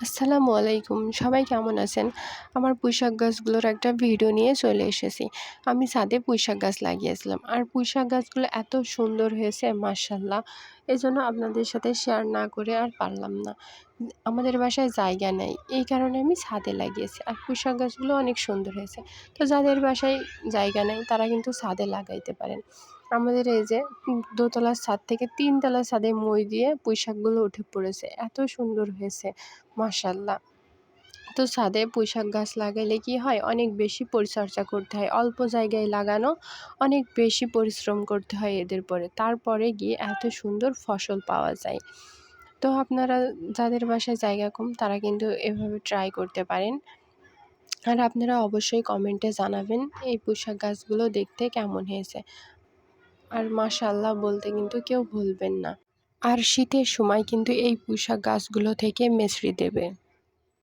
আসসালামু আলাইকুম। সবাই কেমন আছেন? আমার পুঁইশাক গাছগুলোর একটা ভিডিও নিয়ে চলে এসেছি। আমি ছাদে পুঁইশাক গাছ লাগিয়েছিলাম। আর পুঁইশাক গাছগুলো এত সুন্দর হয়েছে মাশাআল্লাহ। এজন্য আপনাদের সাথে শেয়ার না করে আর পারলাম না। আমাদের বাসায় জায়গা নেই। এই কারণে আমি ছাদে লাগিয়েছি। আর পুঁইশাক গাছগুলো অনেক সুন্দর হয়েছে। তো যাদের বাসায় জায়গা নেই তারা কিন্তু ছাদে লাগাইতে পারেন। আমাদের এই যে দোতলার ছাদ থেকে ৩ তলার ছাদে মই দিয়ে পুঁইশাকগুলো উঠে পড়েছে। এত সুন্দর হয়েছে মাশাআল্লাহ। তো ছাদে পুঁইশাক গাছ লাগাইলে কি হয়, অনেক বেশি পরিচর্যা করতে হয়। অল্প জায়গায় লাগানো, অনেক বেশি পরিশ্রম করতে হয় এদের পরে। তারপরে গিয়ে এত সুন্দর ফসল পাওয়া যায়। তো আপনারা যাদের বাসায় জায়গা কম তারা কিন্তু এভাবে ট্রাই করতে পারেন। আর আপনারা অবশ্যই কমেন্টে জানাবেন এই পুঁইশাক গাছগুলো দেখতে কেমন হয়েছে। আর মাশাআল্লাহ বলতে কিন্তু কেউ ভুলবেন না। আর শীতের সময় কিন্তু এই পুঁইশাক গাছগুলো থেকে মেচড়ি দেবে।